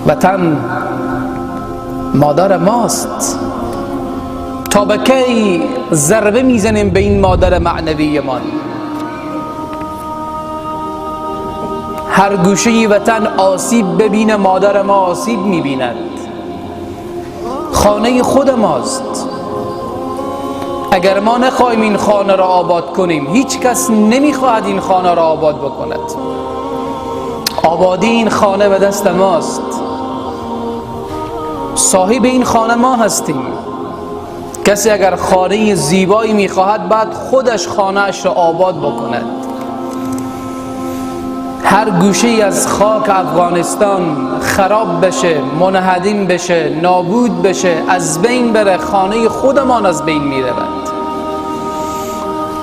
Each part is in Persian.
وطن مادر ماست. تا به کی ضربه میزنیم به این مادر معنوی ما؟ هر گوشه وطن آسیب ببینه، مادر ما آسیب میبیند. خانه خود ماست. اگر ما نخواهیم این خانه را آباد کنیم، هیچ کس نمیخواهد این خانه را آباد بکند. آبادی این خانه به دست ماست. صاحب این خانه ما هستیم. کسی اگر خانه زیبایی میخواهد، بعد خودش خانه اش را آباد بکند. هر گوشه از خاک افغانستان خراب بشه، منهدم بشه، نابود بشه، از بین بره، خانه خودمان از بین میرود.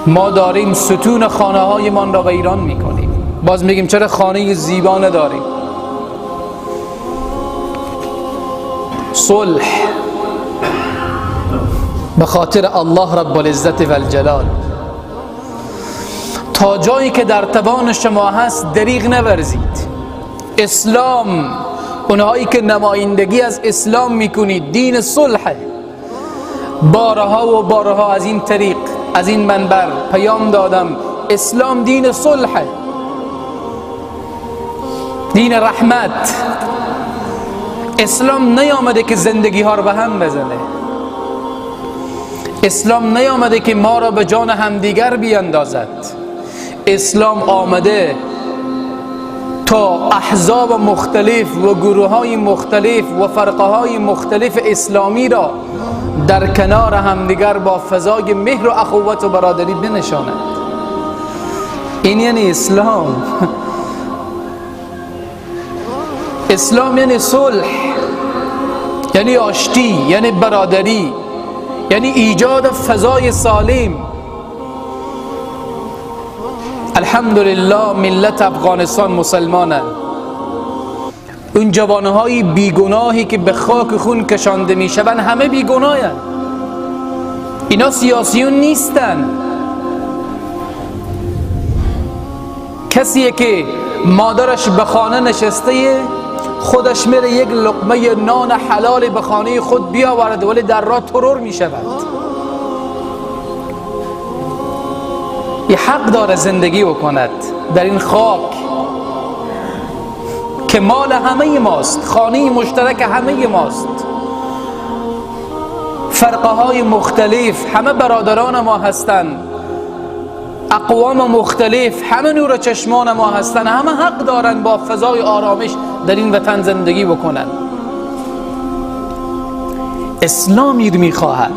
ما داریم ستون خانه های من را ویران میکنیم. باز میگیم چرا خانه زیبا نداریم؟ صلح به خاطر الله رب العزت و الجلال. تا جایی که در توان شما هست دریغ نورزید. اسلام، اونهایی که نمایندگی از اسلام میکنید، دین صلح. بارها و بارها از این طریق، از این منبر پیام دادم، اسلام دین صلح، دین رحمت. اسلام نیامده که زندگی ها رو به هم بزنه. اسلام نیامده که ما را به جان همدیگر بیندازد. اسلام آمده تا احزاب مختلف و گروه های مختلف و فرقه های مختلف اسلامی را در کنار همدیگر با فضای مهر و اخوت و برادری بنشاند. این یعنی اسلام. اسلام یعنی صلح، یعنی آشتی، یعنی برادری، یعنی ایجاد فضای سالم. الحمدلله ملت افغانستان مسلمانند. اون جوانهای بیگناهی که به خاک خون کشانده میشوند همه بیگناهند. اینا سیاسیون نیستن. کسی که مادرش به خانه نشسته، خودش میره یک لقمه نان حلال به خانه خود بیاورد، ولی در راه ترور میشود. یه حق داره زندگی بکند در این خاک که مال همه ماست، خانه مشترک همه ماست. فرقه های مختلف همه برادران ما هستند، اقوام مختلف همه نور چشمان ما هستند، همه حق دارند با فضای آرامش در این وطن زندگی بکنند. اسلامی میخواهد،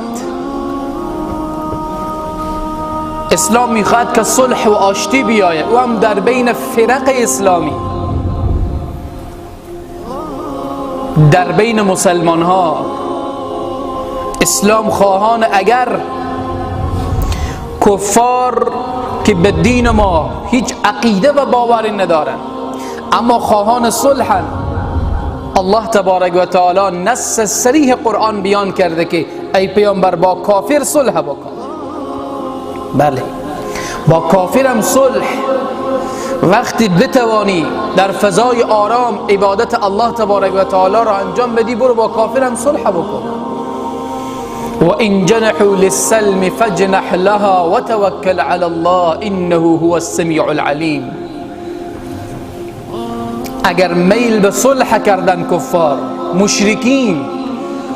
اسلام میخواهد که صلح و آشتی بیاید، و هم در بین فرق اسلامی، در بین مسلمان ها. اسلام خواهان اگر کفار که به دین ما هیچ عقیده و باوری ندارن اما خواهان صلحن، الله تبارک و تعالی نص صریح قرآن بیان کرده که ای پیامبر با کافر صلح بکن. بله، با کافرم صلح. وقتی بتوانی در فضای آرام عبادت الله تبارک و تعالی را انجام بدی، برو با کافرم صلح بکن. و ان جنحوا للسلم فاجنح لها وتوکل علی الله انه هو السمیع العلیم. اگر میل به صلح کردن کفار، مشرکین،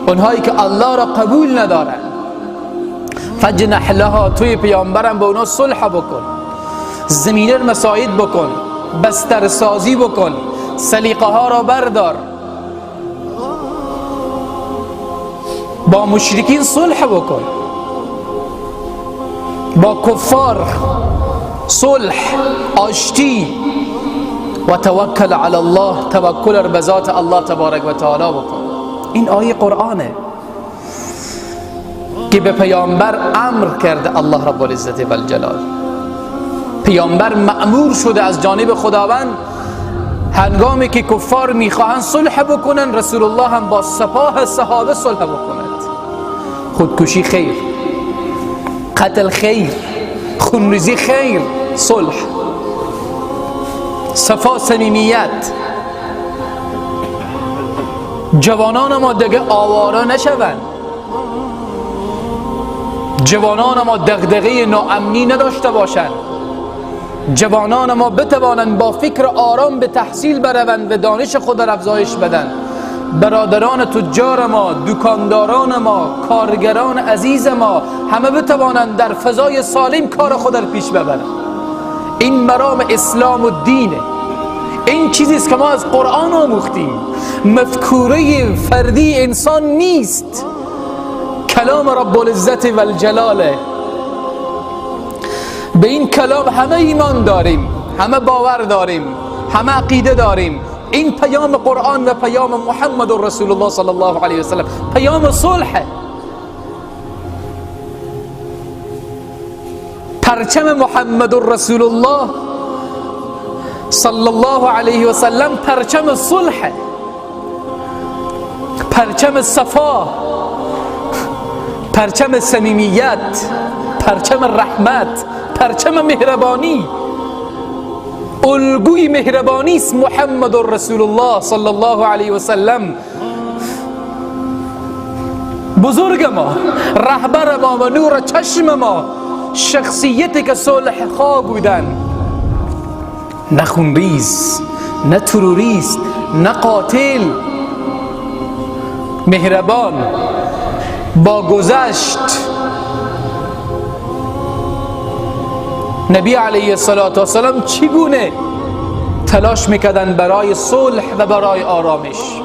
اونهایی که الله را قبول ندارن، فاجنح لها، توی پیامبرم با اونا صلح بکن، زمینه مساعد بکن، بستر سازی بکن، سلیقه ها را بردار، با مشرکین صلح بکن، با کفار صلح، آشتی. و توکل علی الله، توکل به ذات الله تبارک و تعالی بکن. این آیه قرآنه که به پیامبر امر کرده الله رب العزت و الجلال. پیامبر مأمور شده از جانب خداوند هنگامی که کفار میخواهند صلح بکنن، رسول الله هم با سپاه صحابه صلح بکند. خودکشی خیر، قتل خیر، خونریزی خیر، صلح، صفا، صمیمیت. جوانان ما دیگه آواره نشوند، جوانان ما دغدغه ناامنی نداشته باشند، جوانان ما بتوانند با فکر آرام به تحصیل بروند و دانش خود را افزایش بدن. برادران تجار ما، دکانداران ما، کارگران عزیز ما همه بتوانند در فضای سالم کار خود را پیش ببرند. این مرام اسلام و دینه، این چیزی است که ما از قرآن آموختیم. مفکوره فردی انسان نیست، کلام رب العزت و الجلاله. به این کلام همه ایمان داریم، همه باور داریم، همه عقیده داریم. این پیام قرآن و پیام محمد رسول الله صلی الله علیه و سلم پیام صلح. پرچم محمد رسول الله صلی الله علیه و سلم پرچم صلح، پرچم صفا، پرچم صمیمیت، پرچم رحمت، پرچم مهربانی. الگوی مهربانی است محمد رسول الله صلی الله علیه و سلم. بزرگ ما، رهبر ما و نور چشم ما، شخصیتی که صلح خواه بودن، نه خونریز، نه تروریست، نه قاتل، مهربان، با گذشت. نبی علیه السلام چگونه تلاش میکردن برای صلح و برای آرامش.